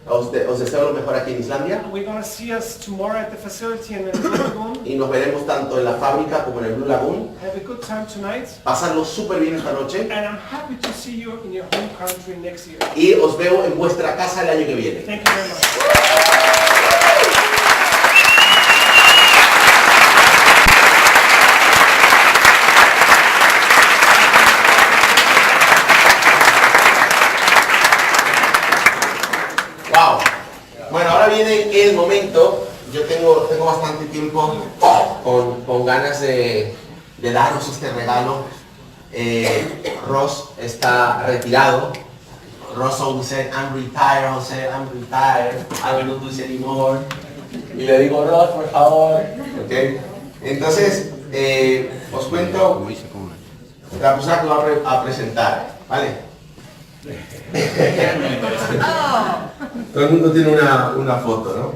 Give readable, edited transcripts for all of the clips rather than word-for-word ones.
Os deseo lo mejor aquí en Islandia. We're going to see us tomorrow at the facility in the Blue Lagoon. Y nos veremos tanto en la fábrica como en el Blue Lagoon. Have a good time tonight. Pasarlo súper bien esta noche. And I'm happy to see you in your home country next year. Y os veo en vuestra casa el año que viene. Thank you very much. Wow. Bueno, ahora viene el momento. Yo tengo bastante tiempo con ganas de daros este regalo. Ross está retirado. Ross always said, I'm retired. I said, I'm retired. I don't do this anymore. Y le digo, Ross, por favor. Okay. Entonces, os cuento la persona que va a presentar. ¿Vale? Todo el mundo tiene una foto, ¿no?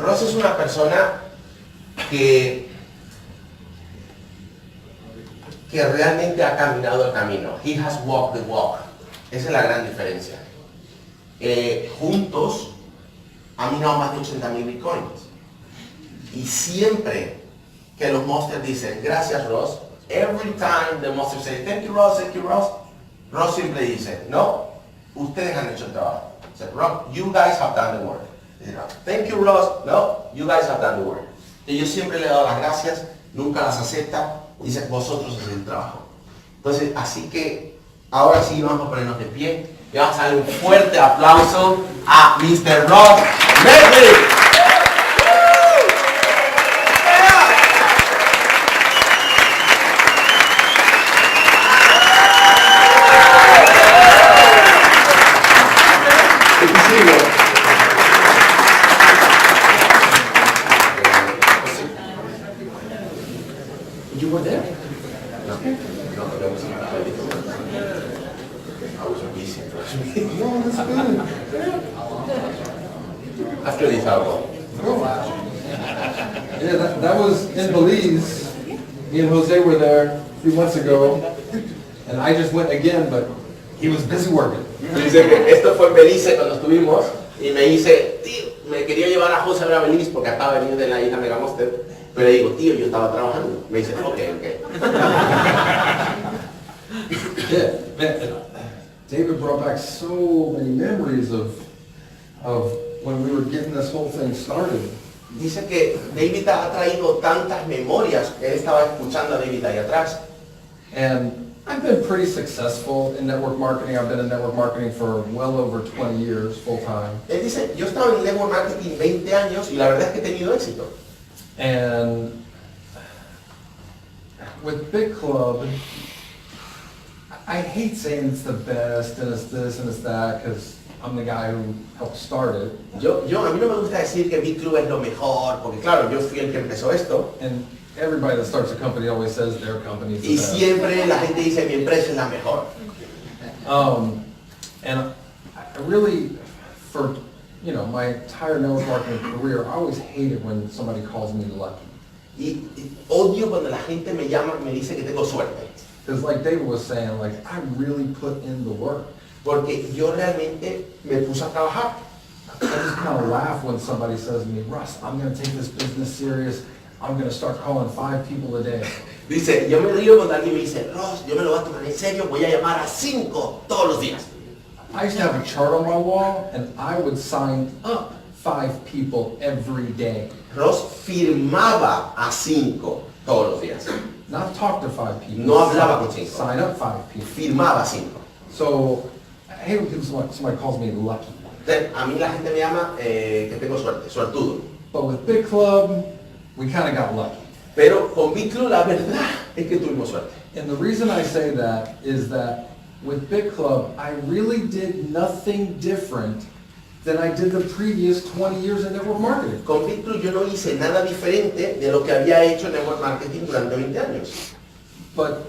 Ross es una persona que realmente ha caminado el camino. He has walked the walk. Esa es la gran diferencia. Juntos han minado más de 80,000 bitcoins. Y siempre que los monsters dicen, gracias Ross, every time the monster say, thank you Ross, Ross siempre dice, no, ustedes han hecho el trabajo. Say, Ross, you guys have done the work. Thank you Ross, no, you guys have done the work. Y yo siempre le he dado las gracias, nunca las acepta, dice, vosotros hacéis el trabajo. Entonces, así que, ahora sí vamos a ponernos de pie y vamos a darle un fuerte aplauso a Mr. Ross Medley. You were there? No, that was not I was busy. No, that's good. After this, I'll go. Yeah, that was in Belize. Me and Jose were there a few months ago, and I just went again, but he was busy working. Dice que esto fue en Belice cuando estuvimos y me dice, tío, me quería llevar a José a ver a Belice porque acaba de venir de la isla Megamonster. Pero le digo, tío, yo estaba trabajando. Me dice, ok. Yeah, man, David brought back so many memories of when we were getting this whole thing started. Dice que David ha traído tantas memorias. Él estaba escuchando a David ahí atrás. And I've been pretty successful in network marketing. I've been in network marketing for well over 20 years, full time. Él dice, yo estaba en network marketing 20 años y la verdad es que he tenido éxito. And with Bitclub, I hate saying it's the best and it's this and it's that because I'm the guy who helped start it. A mí no me gusta decir que Bitclub es lo mejor, porque claro, yo fui el que empezó esto. And everybody that starts a company always says their company is the Y best. siempre la gente dice, mi empresa es la mejor. And I really, for my entire network marketing career, I always hate it when somebody calls me lucky. Y odio cuando la gente me llama y me dice que tengo suerte. Because like David was saying, like I really put in the work. Porque yo realmente me puse a trabajar. I just kind of laugh when somebody says to me, Russ, I'm going to take this business serious. I'm going to start calling 5 people a day. Dice, yo me río cuando alguien me dice, Ross, yo me lo voy a tomar en serio, voy a llamar a 5 todos los días. I used to have a chart on my wall, and I would sign up 5 people every day. Ross firmaba a 5 todos los días. Not talk to 5 people. No hablaba con 5. Sign up 5 people. Firmaba 5. So, I hate when somebody calls me lucky. A mí la gente me llama que tengo suerte, suertudo. But with Bitclub, we kind of got lucky. Pero con Bitclub la verdad es que tuvimos suerte. And the reason I say that is that with Bitclub, I really did nothing different than I did the previous 20 years in network marketing. Con Bitclub yo no hice nada diferente de lo que había hecho en network marketing durante 20 años. But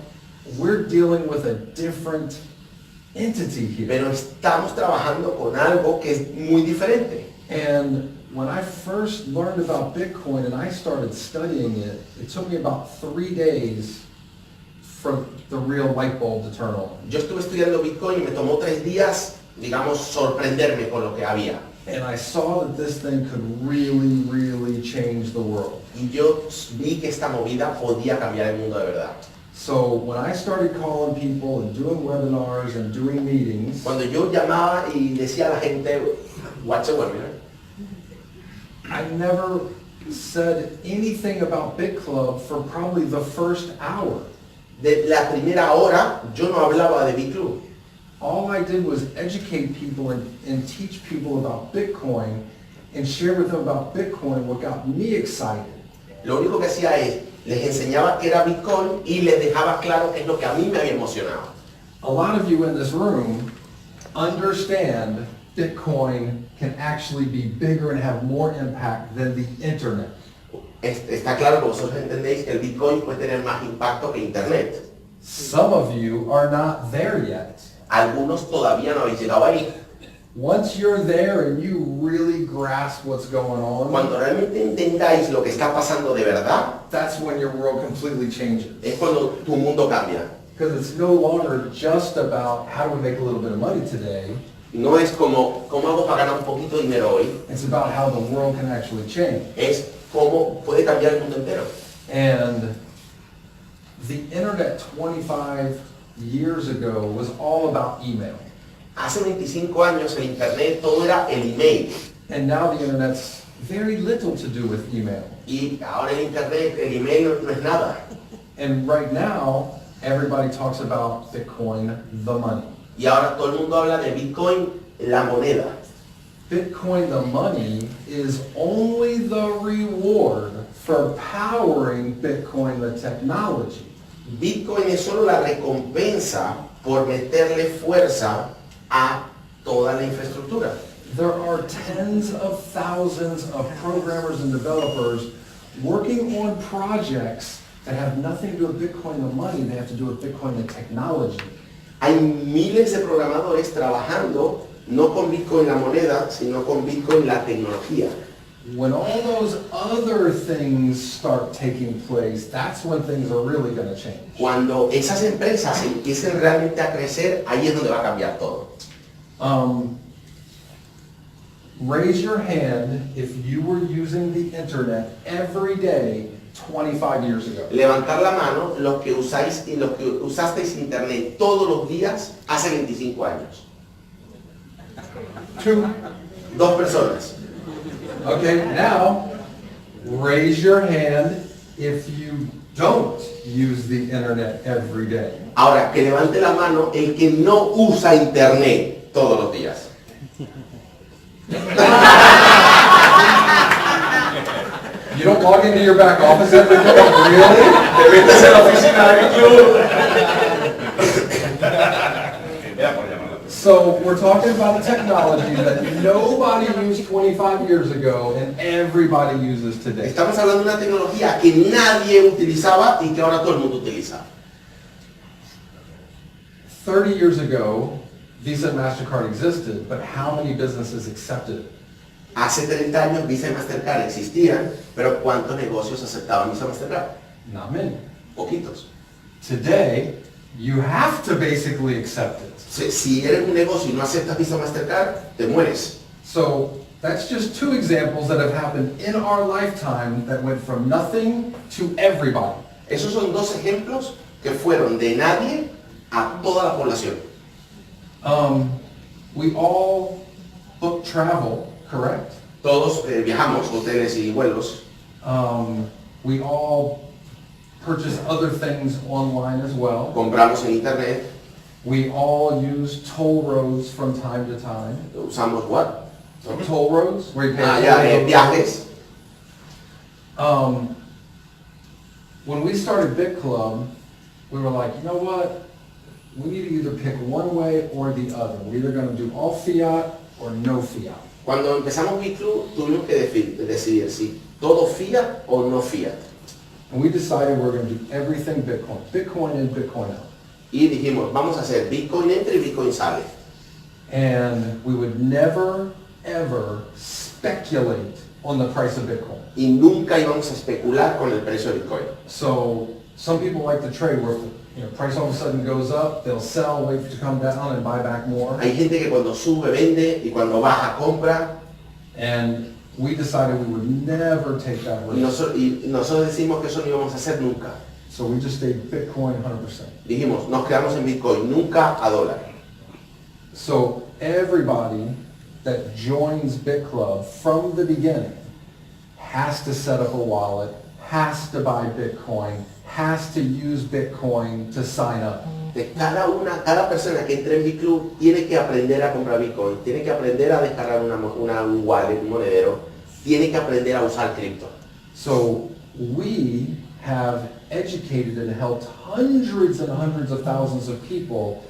we're dealing with a different entity here. Pero estamos trabajando con algo que es muy diferente. And when I first learned about Bitcoin and I started studying it, it took me about 3 days for the real light bulb to turn on. Yo estuve estudiando Bitcoin y me tomó 3 días, digamos, sorprenderme con lo que había. And I saw that this thing could really, really change the world. Y yo vi que esta movida podía cambiar el mundo de verdad. So when I started calling people and doing webinars and doing meetings, Cuando yo llamaba y decía a la gente, watch a webinar, I never said anything about Bitclub for probably the first hour. de la primera hora yo no hablaba de Bitclub. All I did was educate people and teach people about Bitcoin and share with them about Bitcoin what got me excited. Lo único que hacía es, les enseñaba qué era Bitcoin y les dejaba claro qué es lo que a mí me había emocionado. A lot of you in this room understand Bitcoin can actually be bigger and have more impact than the internet. Está claro que vosotros entendéis que el Bitcoin puede tener más impacto que Internet. Some of you are not there yet. Algunos todavía no habéis llegado ahí. Once you're there and you really grasp what's going on, Cuando realmente entendáis lo que está pasando de verdad, that's when your world completely changes. es cuando tu mundo cambia. Because it's no longer just about how do we make a little bit of money today. No es como, ¿cómo hago para ganar un poquito de dinero hoy? It's about how the world can actually change. Es cómo puede cambiar el mundo entero. And the internet 25 years ago was all about email. Hace 25 años el Internet todo era el email. And now the internet's very little to do with email. Y ahora el Internet, el email no es nada. And right now, everybody talks about Bitcoin, the money. Y ahora todo el mundo habla de Bitcoin, la moneda. Bitcoin, the money, is only the reward for powering Bitcoin, the technology. Bitcoin es solo la recompensa por meterle fuerza a toda la infraestructura. There are tens of thousands of programmers and developers working on projects that have nothing to do with Bitcoin, the money, they have to do with Bitcoin, the technology. Hay miles de programadores trabajando no con Bitcoin la moneda, sino con Bitcoin la tecnología. When all those other things start taking place, that's when things are really going to change. Cuando esas empresas empiecen realmente a crecer, ahí es donde va a cambiar todo. Raise your hand if you were using the internet every day 25 years ago. Levantar la mano los que usáis y los que usasteis internet todos los días hace 25 años. 2 personas. Okay, now raise your hand if you don't use the internet every day. Ahora, que levante la mano el que no usa internet todos los días. You don't log into your back office every day, really? Te metes en la oficina de Bitclub. So we're talking about a technology that nobody used 25 years ago and everybody uses today. Estamos hablando de una tecnología que nadie utilizaba y que ahora todo el mundo utiliza. 30 years ago, Visa and MasterCard existed, but how many businesses accepted it? Hace 30 años Visa y Mastercard existían, pero ¿cuántos negocios aceptaban Visa y Mastercard? Not many. Poquitos. Today, you have to basically accept it. Si eres un negocio y no aceptas Visa o Mastercard, te mueres. So that's just 2 examples that have happened in our lifetime that went from nothing to everybody. Esos son 2 ejemplos que fueron de nadie a toda la población. We all book travel, correct? Todos viajamos, hoteles y vuelos. We all purchase other things online as well. Compramos en internet. We all use toll roads from time to time. Usamos what? Toll roads, where you pay Viajes. When we started Bitclub, we were like, you know what? We need to either pick one way or the other. We're either going to do all fiat or no fiat. Cuando empezamos Bitclub tuvimos que decidir si todo fiat o no fiat. And we decided we're going to do everything Bitcoin. Bitcoin in, Bitcoin out. Y dijimos, vamos a hacer Bitcoin entra y Bitcoin sale. And we would never, ever speculate on the price of Bitcoin. Y nunca íbamos a especular con el precio de Bitcoin. So some people like to trade where Price all of a sudden goes up, they'll sell, wait for it to come down and buy back more. Hay gente que cuando sube vende y cuando baja compra. And we decided we would never take that Y risk. nosotros decimos que eso no íbamos a hacer nunca. So we just stayed Bitcoin 100%. Dijimos, nos quedamos en Bitcoin, nunca a dólar. So everybody that joins Bitclub from the beginning has to set up a wallet, has to buy Bitcoin, has to use Bitcoin to sign up. De cada persona que entre en Bitclub tiene que aprender a comprar Bitcoin, tiene que aprender a descargar un wallet, un monedero, tiene que aprender a usar cripto. So we have educated and helped hundreds and hundreds of thousands of people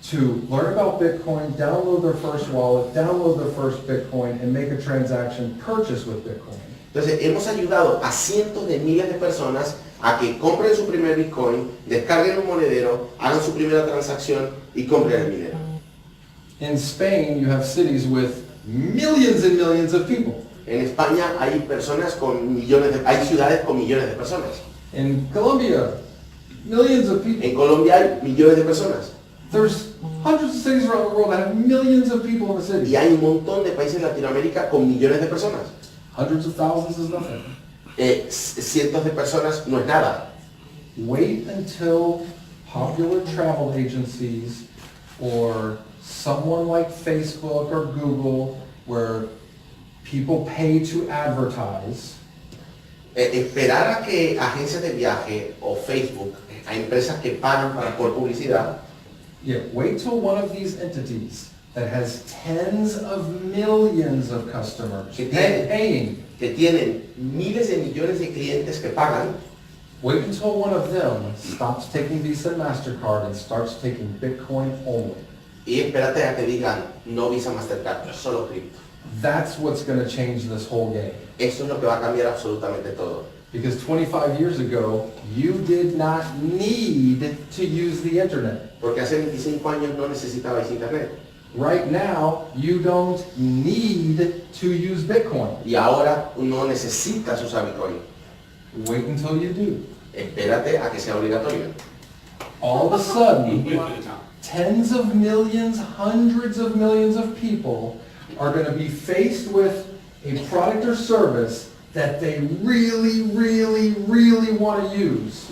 to learn about Bitcoin, download their first wallet, download their first Bitcoin, and make a transaction purchase with Bitcoin. Entonces hemos ayudado a cientos de miles de personas a que compren su primer Bitcoin, descarguen un monedero, hagan su primera transacción y compren el dinero. In Spain, you have cities with millions and millions of people. En España hay hay ciudades con millones de personas. In Colombia, millions of people. En Colombia hay millones de personas. There's hundreds of cities around the world that have millions of people in the city. Y hay un montón de países en Latinoamérica con millones de personas. Hundreds of thousands is nothing. Cientos de personas no es nada. Wait until popular travel agencies or someone like Facebook or Google, where people pay to advertise. Esperar a que agencias de viaje o Facebook, a empresas que pagan por publicidad. Yeah, wait till one of these entities that has tens of millions of customers paying. Que tienen miles de millones de clientes que pagan. Wait until one of them stops taking Visa and MasterCard and starts taking Bitcoin only. Y espérate a que digan, no Visa Mastercard, solo cripto. That's what's going to change this whole game. Eso es lo que va a cambiar absolutamente todo. Because 25 years ago, you did not need to use the internet. Porque hace 25 años no necesitabais internet. Right now, you don't need to use Bitcoin. Y ahora no necesitas usar Bitcoin. Wait until you do. Espérate a que sea obligatorio. All of a sudden, tens of millions, hundreds of millions of people are going to be faced with a product or service that they really, really, really want to use.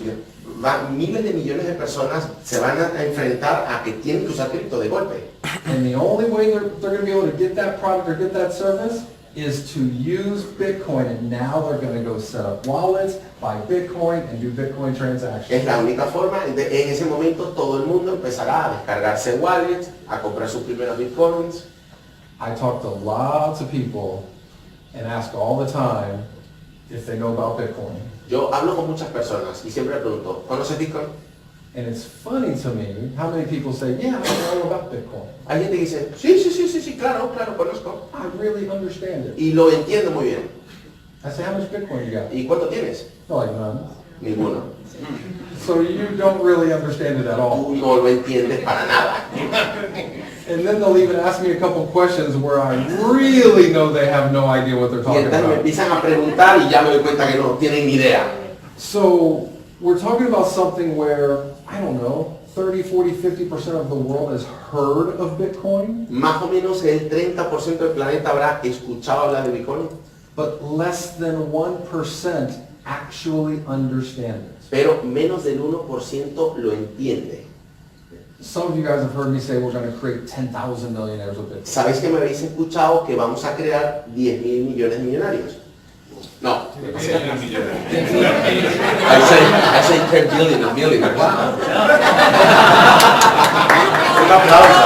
Miles de millones de personas se van a enfrentar a que tienen que usar cripto de golpe. And the only way they're going to be able to get that product or get that service is to use Bitcoin. And now they're going to go set up wallets, buy Bitcoin, and do Bitcoin transactions. Es la única forma. En ese momento todo el mundo empezará a descargarse wallets, a comprar sus primeros Bitcoins. I talk to lots of people and ask all the time if they know about Bitcoin. Yo hablo con muchas personas y siempre pregunto, ¿conoces Bitcoin? And it's funny to me how many people say, yeah, I know about Bitcoin. Hay gente que dice, sí, claro, conozco. I really understand it. Y lo entiendo muy bien. I say, how much Bitcoin you got? ¿Y cuánto tienes? They're like, none. Ninguno. So you don't really understand it at all. Tú no lo entiendes para nada. And then they'll even ask me a couple questions where I really know they have no idea what they're Y talking entonces me about. empiezan a preguntar y ya me doy cuenta que no tienen ni idea. So we're talking about something where, I don't know, 30, 40, 50% of the world has heard of Bitcoin, Más o menos el 30% del planeta habrá escuchado hablar de Bitcoin, but less than 1% actually understand it. pero menos del 1% lo entiende. Some of you guys have heard me say we're going to create 10,000 millionaires with Bitcoin. ¿Sabéis que me habéis escuchado que vamos a crear 10.000 millones de millonarios? No. I say 10 billion, a million. Wow. Un aplauso.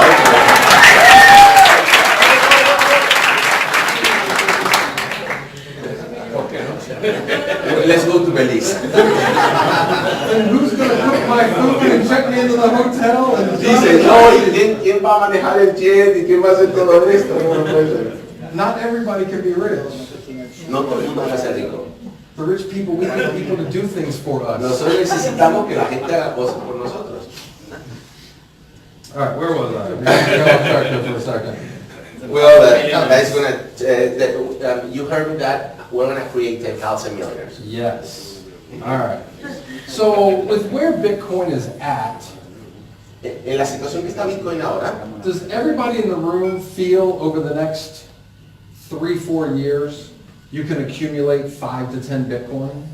Let's go to Belize. And who's going to cook my food and check me into the hotel? And Dice, no, ¿y quién va a manejar el jet? ¿Y quién va a hacer todo esto? No puede ser. Not everybody can be rich. No todo el mundo va a ser rico. The rich people, we need people to do things for us. Nosotros necesitamos que la gente haga cosas por nosotros. All right, where was I? We're gonna go off track there for a second. Well, that's gonna, you heard me that we're gonna create 10,000 millionaires. Yes. All right. So with where Bitcoin is at, En la situación que está Bitcoin ahora, does everybody in the room feel over the next 3-4 years you can accumulate 5 to 10 Bitcoin?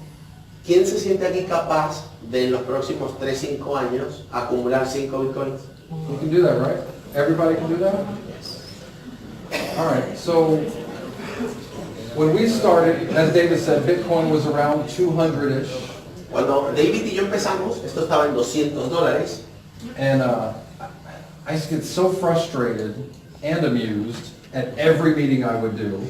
¿quién se siente aquí capaz de en los próximos 3-5 años acumular 5 Bitcoins? You can do that, right? Everybody can do that? All right, so when we started, as David said, Bitcoin was around 200-ish. Cuando David y yo empezamos, esto estaba en $200. And I used to get so frustrated and amused at every meeting I would do,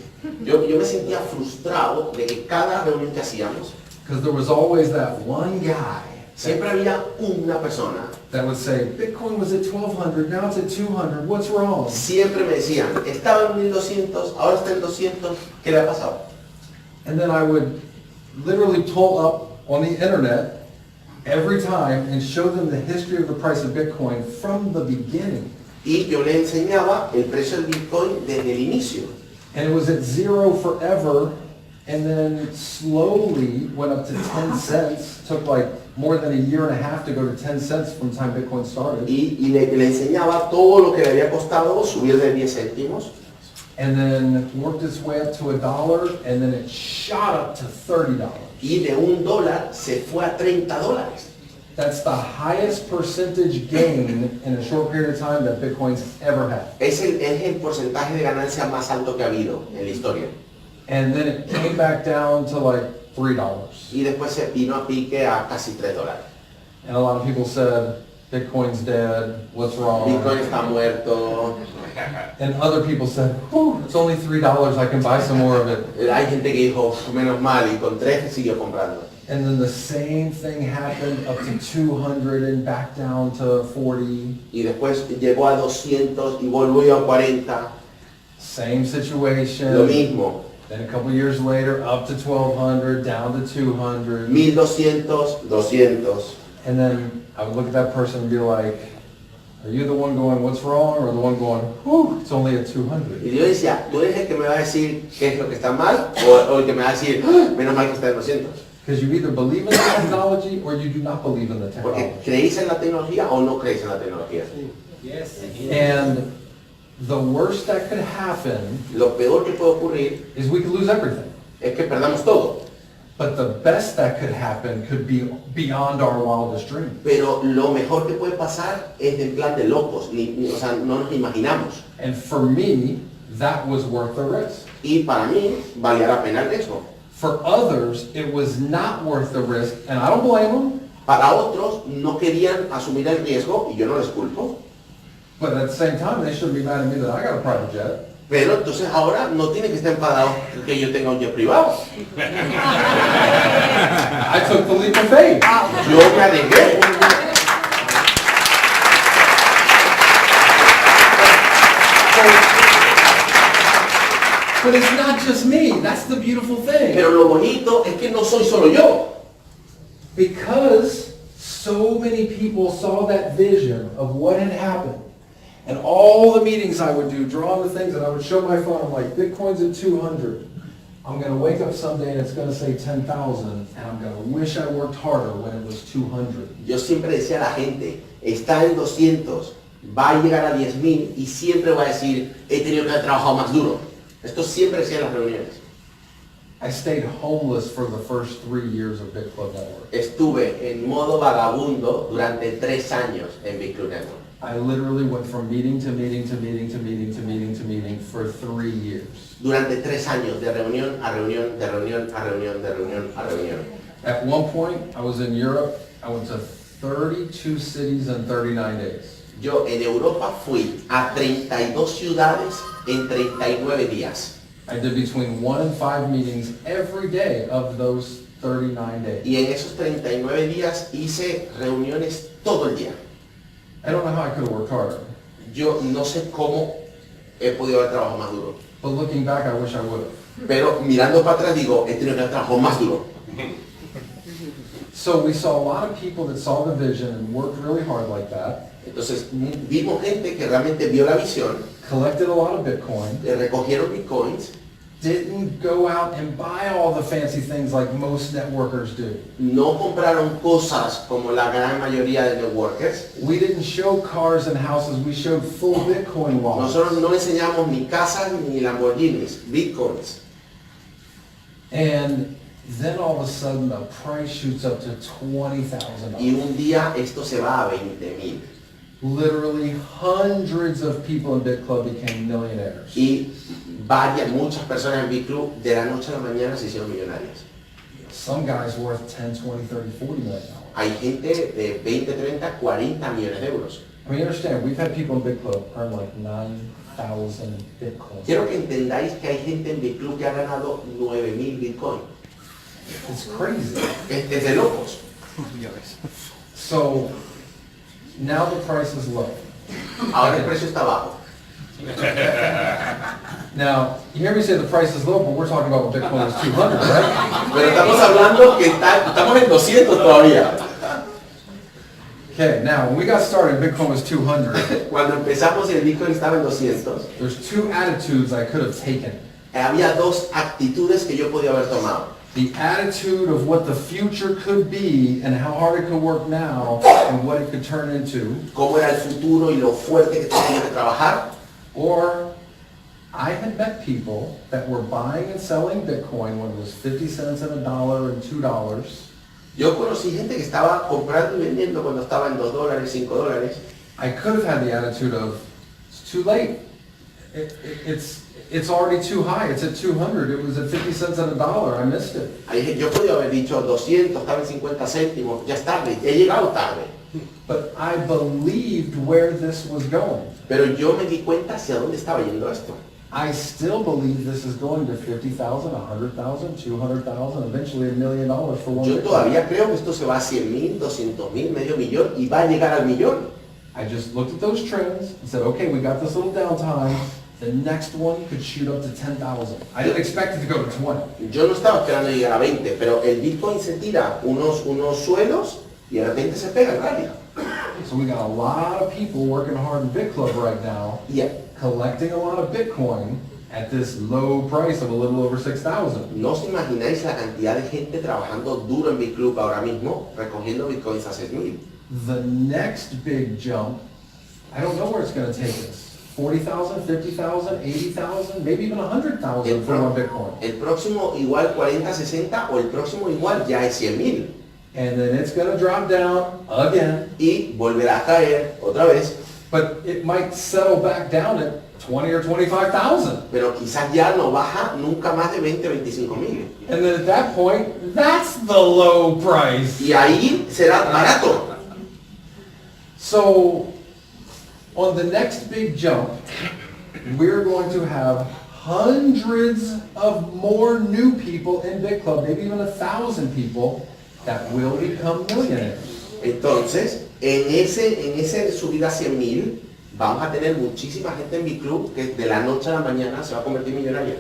Yo me sentía frustrado de que cada reunión que hacíamos, because there was always that one guy siempre había una persona. that would say, Bitcoin was at 1,200, now it's at 200, what's wrong? Siempre me decían, estaba en 1200, ahora está en 200, ¿qué le ha pasado? And then I would literally pull up on the internet every time and show them the history of the price of Bitcoin from the beginning. Y yo le enseñaba el precio del Bitcoin desde el inicio. And it was at zero forever, and then slowly went up to 10 cents. Took like more than a year and a half to go to 10 cents from the time Bitcoin started. Y le enseñaba todo lo que le había costado subir de 10 céntimos. And then worked its way up to $1, and then it shot up to $30. Y de $1 se fue a $30. That's the highest percentage gain in a short period of time that Bitcoin's ever had. Es el porcentaje de ganancia más alto que ha habido en la historia. And then it came back down to like $3. Y después se vino a pique a casi $3. And a lot of people said, Bitcoin's dead, what's wrong? Bitcoin está muerto. And other people said, whew, it's only $3, I can buy some more of it. Hay gente que dijo, menos mal, y con 3 siguió comprando. And then the same thing happened up to 200 and back down to 40. Y después llegó a 200 y volvió a 40. Same Lo situation. mismo. Then a couple years later, up to 1,200, down to 200. 1200, 200. And then I would look at that person and be like, are you the one going, what's wrong? Or the one going, whew, it's only at 200. Y yo decía, ¿tú eres el que me va a decir qué es lo que está mal? ¿O el que me va a decir, "Ah, menos mal que está en 200? Because you either believe in the technology or you do not believe in the Porque technology. creéis en la tecnología o no creéis en la tecnología. And the worst that could happen Lo peor que puede ocurrir is we could lose everything. es que perdamos todo. But the best that could happen could be beyond our wildest dreams. Pero lo mejor que puede pasar es en plan de locos. O sea, no nos imaginamos. And for me, that was worth the risk. Y para mí, valía la pena el riesgo. For others, it was not worth the risk, and I don't blame them. Para otros, no querían asumir el riesgo y yo no les culpo. But at the same time, they shouldn't be mad at me that I got a private jet. Pero entonces ahora no tienen que estar enfadados que yo tenga un jet privado. I took the leap of faith. Yo me arriesgué. But it's not just me. That's the beautiful thing. Pero lo bonito es que no soy solo yo. Because so many people saw that vision of what had happened. And all the meetings I would do, draw the things, and I would show my phone. I'm like, Bitcoin's at 200. I'm going to wake up someday and it's going to say 10,000. And I'm going to wish I worked harder when it was 200. Yo siempre decía a la gente, está en 200, va a llegar a 10,000 y siempre va a decir, he tenido que haber trabajado más duro. Esto siempre decía en las reuniones. I stayed homeless for the first 3 years of Bitclub Network. Estuve en modo vagabundo durante 3 años en Bitclub Network. I literally went from meeting to meeting to meeting to meeting to meeting to meeting for 3 years. Durante 3 años, de reunión a reunión, de reunión a reunión, de reunión a reunión. At one point, I was in Europe. I went to 32 cities in 39 days. Yo en Europa fui a 32 ciudades en 39 días. I did between 1 and 5 meetings every day of those 39 days. Y en esos 39 días hice reuniones todo el día. I don't know how I could have worked harder. Yo no sé cómo he podido haber trabajado más duro. But looking back, I wish I would have. Pero mirando para atrás digo, he tenido que haber trabajado más duro. So we saw a lot of people that saw the vision and worked really hard like that, Entonces vimos gente que realmente vio la visión, collected a lot of Bitcoin, recogieron bitcoins, didn't go out and buy all the fancy things like most networkers do. No compraron cosas como la gran mayoría de networkers. We didn't show cars and houses, we showed full Bitcoin wallets. Nosotros no enseñamos ni casas ni Lamborghinis, Bitcoins. And then all of a sudden the price shoots up to $20,000. Y un día esto se va a 20,000. Literally hundreds of people in Bitclub became millionaires. Y muchas personas en Bitclub de la noche a la mañana se hicieron millonarias. Some guys worth 10, 20, 30, 40 million dollars. Hay gente de 20, 30, 40 millones de euros. I mean, you understand, we've had people in Bitclub earn like 9,000 Bitcoins. Quiero que entendáis que hay gente en Bitclub que ha ganado 9,000 Bitcoin. It's crazy. Es de locos. So now the price is low. Ahora el precio está bajo. Now, you hear me say the price is low, but we're talking about when Bitcoin is 200, right? Pero estamos hablando que estamos en 200 todavía. Okay, now, when we got started, Bitcoin was 200. Cuando empezamos el Bitcoin estaba en 200. There's two attitudes I could have taken. Había dos actitudes que yo podía haber tomado. The attitude of what the future could be and how hard it could work now and what it could turn into. Cómo era el futuro y lo fuerte que tenía que trabajar. Or I had met people that were buying and selling Bitcoin when it was 50 cents and $1 and $2. Yo conocí gente que estaba comprando y vendiendo cuando estaba en $2, $5. I could have had the attitude of, it's too late. It's already too high. It's at 200. It was at 50 cents and $1. I missed it. Yo podía haber dicho 200, estaba en 50 céntimos, ya es tarde, he llegado tarde. But I believed where this was going. Pero yo me di cuenta hacia dónde estaba yendo esto. I still believe this is going to 50,000, 100,000, 200,000, eventually $1 million for one Yo Bitcoin. todavía creo que esto se va a 100,000, 200,000, medio millón y va a llegar al millón. I just looked at those trends and said, okay, we got this little downtime. The next one could shoot up to 10,000. I didn't expect it to go to 20. Yo no estaba esperando llegar a 20, pero el Bitcoin se tira unos suelos y de repente se pega el rally. So we got a lot of people working hard in Bitclub right now, Y collecting a lot of Bitcoin at this low price of a little over 6,000. no os imagináis la cantidad de gente trabajando duro en Bitclub ahora mismo, recogiendo Bitcoins a 6,000. The next big jump, I don't know where it's going to take us. 40,000, 50,000, 80,000, maybe even 100,000 for one Bitcoin. El próximo igual 40, 60 o el próximo igual ya es 100,000. And then it's going to drop down again. Y volverá a caer otra vez. But it might settle back down at 20 or 25,000. Pero quizás ya no baja nunca más de 20, 25,000. And then at that point, that's the low price. Y ahí será barato. So, on the next big jump, we're going to have hundreds of more new people in Bitclub, maybe even 1,000 people that will become millionaires. Entonces, en ese subida a 100,000, vamos a tener muchísima gente en Bitclub que de la noche a la mañana se va a convertir en millonaria.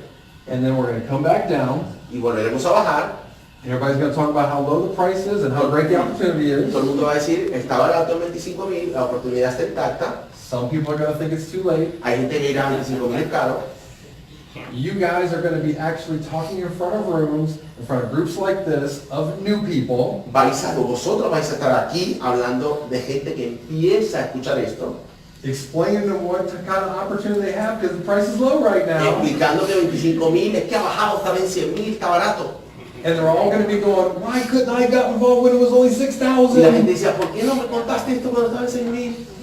And then we're going to come back down, Y volveremos a bajar. and everybody's going to talk about how low the price is and how great the opportunity is. Todo el mundo va a decir, está barato en 25,000, la oportunidad está intacta. Some people are going to think it's too late. Hay gente que irá a 25,000 es caro. You guys are going to be actually talking in front of rooms, in front of groups like this, of new people. Vosotros vais a estar aquí hablando de gente que empieza a escuchar esto, Explaining to them what kind of opportunity they have because the price is low right now. explicando que 25,000 es que ha bajado, estaba en 100,000, está barato. And they're all going to be going, why couldn't I get involved when it was only Y la gente 6,000? decía, ¿por qué no me contaste esto cuando estaba en 6,000?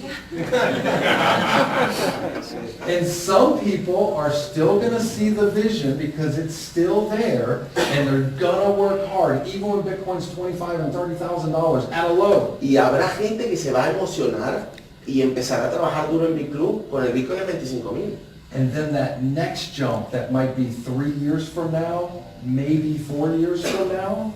And some people are still going to see the vision because it's still there, and they're going to work hard, even when Bitcoin's $25,000 and $30,000 at a low. Y habrá gente que se va a emocionar y empezará a trabajar duro en Bitclub con el Bitcoin en 25,000. And then that next jump, that might be 3 years from now, maybe 4 years from now.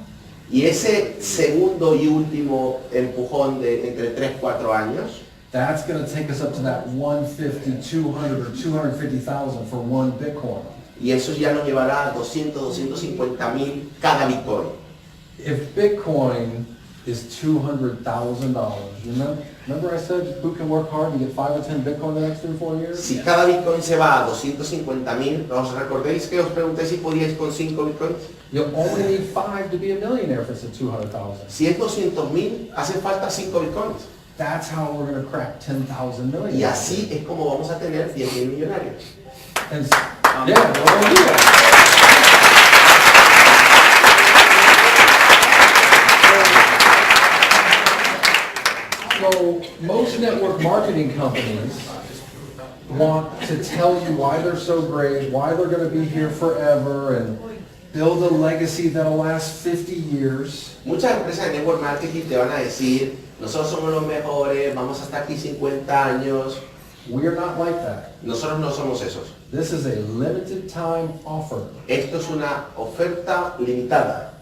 Y ese segundo y último empujón de entre 3, 4 años, That's going to take us up to that 150, 200, or 250,000 for one Bitcoin. y eso ya nos llevará a 200, 250,000 cada Bitcoin. If Bitcoin is $200,000. Remember I said who can work hard and get 5 or 10 Bitcoin the next 3 or 4 years? Si cada Bitcoin se va a 250.000, ¿os recordéis que os pregunté si podíais con 5 Bitcoins? You'll only need 5 to be a millionaire if it's at 200,000. Si es 200.000, hace falta 5 Bitcoins. That's how we're going to crack 10,000 million. Y así es como vamos a tener 10.000 millonarios. And, yeah, well, yeah. So most network marketing companies want to tell you why they're so great, why they're going to be here forever, and build a legacy that'll last 50 years. Muchas empresas de network marketing te van a decir, nosotros somos los mejores, vamos hasta aquí 50 años. We are not like that. Nosotros no somos esos. This is a limited time offer. Esto es una oferta limitada.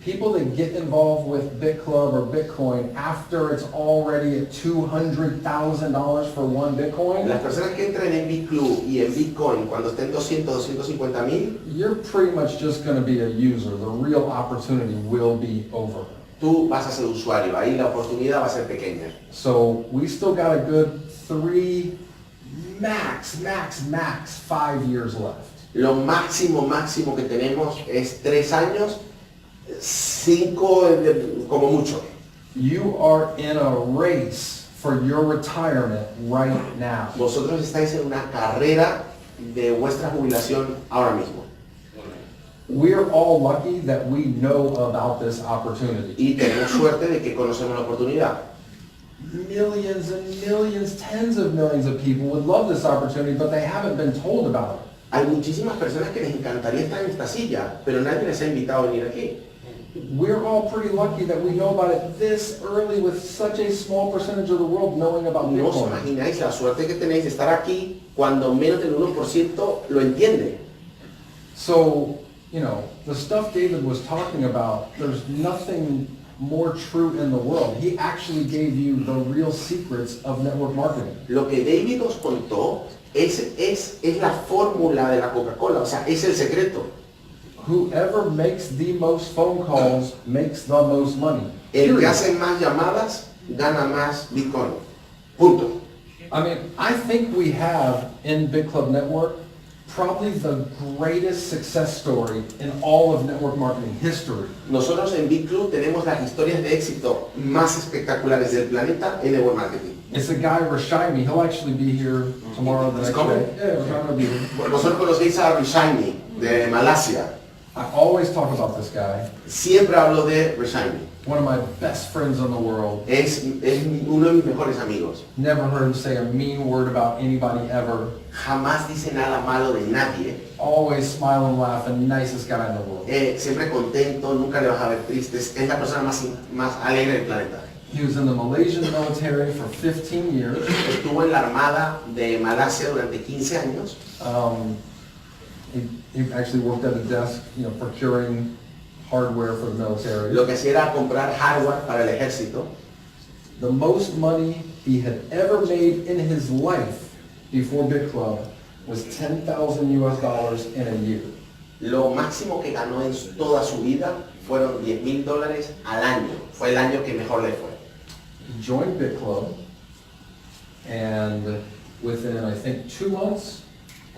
People that get involved with Bitclub or Bitcoin after it's already at $200,000 for one Bitcoin, Las personas que entran en Bitclub y en Bitcoin cuando estén 250.000, you're pretty much just going to be a user. The real opportunity will be over. tú vas a ser usuario. Ahí la oportunidad va a ser pequeña. So we still got a good 3, max 5 years left. Lo máximo que tenemos es 3 años, 5 como mucho. You are in a race for your retirement right now. Vosotros estáis en una carrera de vuestra jubilación ahora mismo. We're all lucky that we know about this opportunity. Y tenemos suerte de que conocemos la oportunidad. Millions and millions, tens of millions of people would love this opportunity, but they haven't been told about it. Hay muchísimas personas que les encantaría estar en esta silla, pero nadie les ha invitado a venir aquí. We're all pretty lucky that we know about it this early with such a small percentage of the world knowing about No os Bitcoin. imagináis la suerte que tenéis de estar aquí cuando menos del 1% lo entiende. So, you know, the stuff David was talking about, there's nothing more true in the world. He actually gave you the real secrets of network marketing. Lo que David os contó es la fórmula de la Coca-Cola, o sea, es el secreto. Whoever makes the most phone calls makes the most money. El que Period. hace más llamadas gana más Bitcoin. Punto. I mean, I think we have in Bitclub Network probably the greatest success story in all of network marketing history. Nosotros en Bitclub tenemos las historias de éxito más espectaculares del planeta en network marketing. It's a guy, Rashaimi. He'll actually be here tomorrow, the He's next coming? day. Yeah, Rashaimi will be here. Vosotros conocéis a Rishaimi de Malasia. I always talk about this guy. Siempre hablo de Rishaimi. One of my best friends in the world. Es uno de mis mejores amigos. Never heard him say a mean word about anybody ever. Jamás dice nada malo de nadie. Always smile and laugh, and nicest guy in the world. Siempre contento, nunca le vas a ver triste. Es la persona más alegre del planeta. He was in the Malaysian military for 15 years. Estuvo en la Armada de Malasia durante 15 años. He actually worked at a desk, you know, procuring hardware for the military. Lo que hacía era comprar hardware para el ejército. The most money he had ever made in his life before Bitclub was $10,000 US in a year. Lo máximo que ganó en toda su vida fueron $10,000 al año. Fue el año que mejor le fue. He joined Bitclub, and within, I think, 2 months,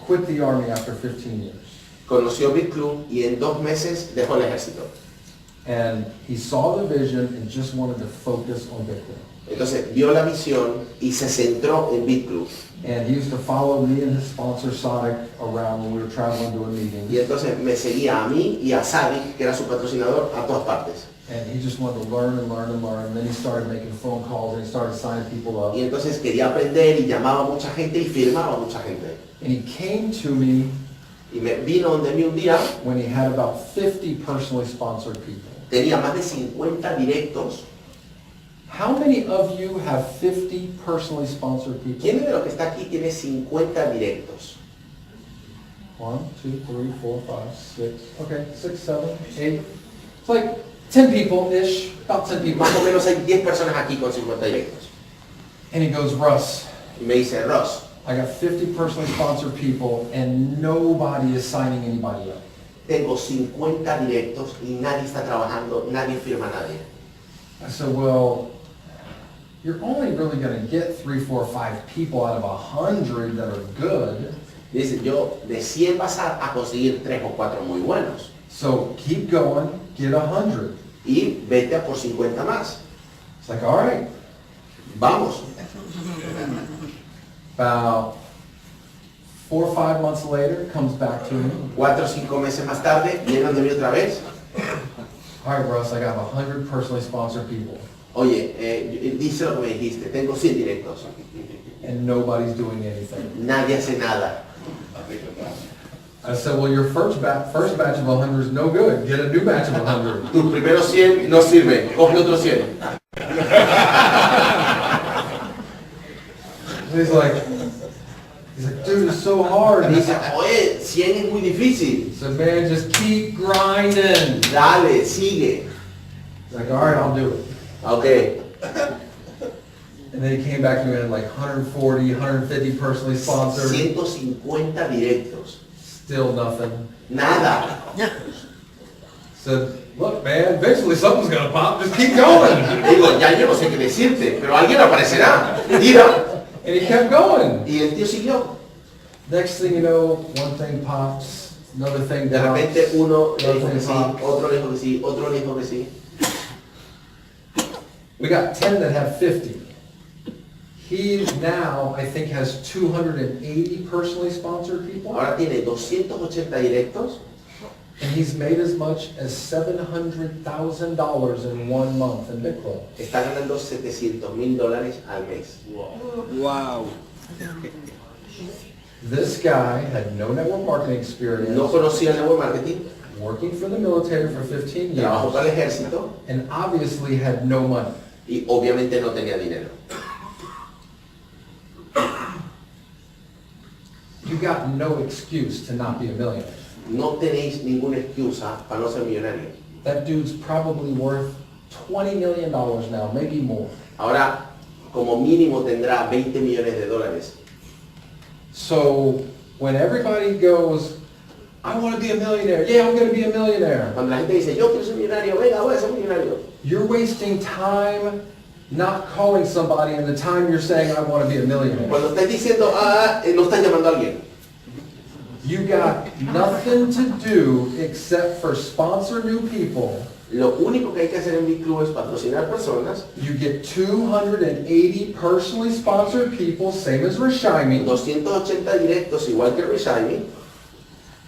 quit the army after 15 years. Conoció Bitclub y en 2 meses dejó el ejército. And he saw the vision and just wanted to focus on Bitcoin. Entonces vio la visión y se centró en Bitclub. And he used to follow me and his sponsor Sonic around when we were traveling to a meeting. Y entonces me seguía a mí y a Sadik, que era su patrocinador, a todas partes. And he just wanted to learn and learn and learn. And then he started making phone calls and he started signing people up. Y entonces quería aprender y llamaba a mucha gente y firmaba a mucha gente. And he came to me Y me vino donde mí un día, when he had about 50 personally sponsored people. tenía más de 50 directos. How many of you have 50 personally sponsored people? ¿Quién de los que está aquí tiene 50 directos? 1, 2, 3, 4, 5, 6. Okay, 6, 7, 8. It's like 10 people-ish, about 10 people. Más o menos hay 10 personas aquí con 50 directos. And he goes, Russ, Y me dice, Ross, I got 50 personally sponsored people and nobody is signing anybody up. tengo 50 directos y nadie está trabajando, nadie firma a nadie. I said, well, you're only really going to get 3, 4, 5 people out of 100 that are good. Dice, yo de 100 vas a conseguir 3 o 4 muy buenos. So keep going, get 100. Y vete a por 50 más. It's like, all right. Vamos. About 4 or 5 months later, comes back to me. 4 o 5 meses más tarde, vienen de mí otra vez. All right, Russ, I got 100 personally sponsored people. Oye, dice lo que me dijiste, tengo 100 directos. And nobody's doing anything. Nadie hace nada. I said, well, your first batch of 100 is no good. Get a new batch of 100. Tus primeros 100 no sirven, coge otros 100. He's like, dude, it's so hard. Dice, oye, 100 es muy difícil. He said, man, just keep grinding. Dale, sigue. He's like, all right, I'll do it. Ok. And then he came back to me and like 140, 150 personally sponsored. 150 directos. Still nothing. Nada. Said, look, man, eventually something's gonna pop. Just keep going. Digo, ya yo no sé qué decirte, pero alguien aparecerá. Mira. And he kept going. Y el tío siguió. Next thing you know, one thing pops, another thing De pops. repente uno le dijo que another sí, thing pops. otro le dijo que sí, otro le dijo que sí. We got 10 that have 50. He now, I think, has 280 personally sponsored people. Ahora tiene 280 directos. And he's made as much as $700,000 in 1 month in Bitclub. Está ganando $700,000 al mes. Wow. This guy had no network marketing experience, No conocía el network marketing, working for the military for 15 trabajó years, para el ejército and obviously had no money. y obviamente no tenía dinero. You got no excuse to not be a millionaire. No tenéis ninguna excusa para no ser millonario. That dude's probably worth $20 million now, maybe more. Ahora, como mínimo tendrá $20 millones. So when everybody goes, I want to be a millionaire, yeah, I'm going to be a millionaire, Cuando la gente dice, yo quiero ser millonario, venga, voy a ser millonario. you're wasting time not calling somebody in the time you're saying, I want to be a millionaire. Cuando estás diciendo, no estás llamando a alguien. You got nothing to do except for sponsor new people. Lo único que hay que hacer en Bitclub es patrocinar personas. You get 280 personally sponsored people, same as Rishaimi. 280 directos igual que Rishaimi.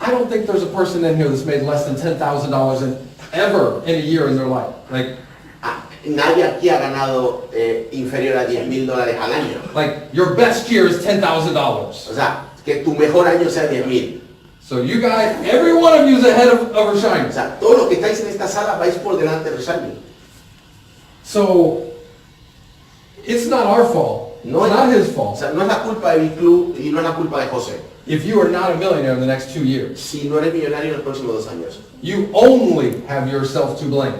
I don't think there's a person in here that's made less than $10,000 ever in a year in their life. Like Nadie aquí ha ganado inferior a $10,000 al año. your best year is $10,000. O sea, que tu mejor año sea 10,000. So you guys, every one of you is ahead of O Rishaimi. sea, todos los que estáis en esta sala vais por delante de Rishaimi. So it's not our fault. No It's es, not his o fault. sea, no es la culpa de Bitclub y no es la culpa de José. If you are not a millionaire in the next 2 years, Si no eres millonario en los próximos 2 años, you only have yourself to blame.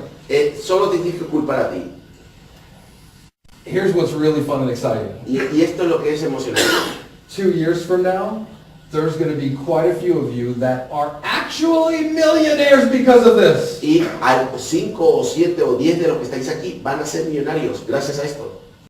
solo te tienes que culpar a ti. Here's what's really fun and exciting. Y esto es lo que es emocionante. 2 years from now, there's going to be quite a few of you that are actually millionaires because of this. Y 5 o 7 o 10 de los que estáis aquí van a ser millonarios gracias a esto.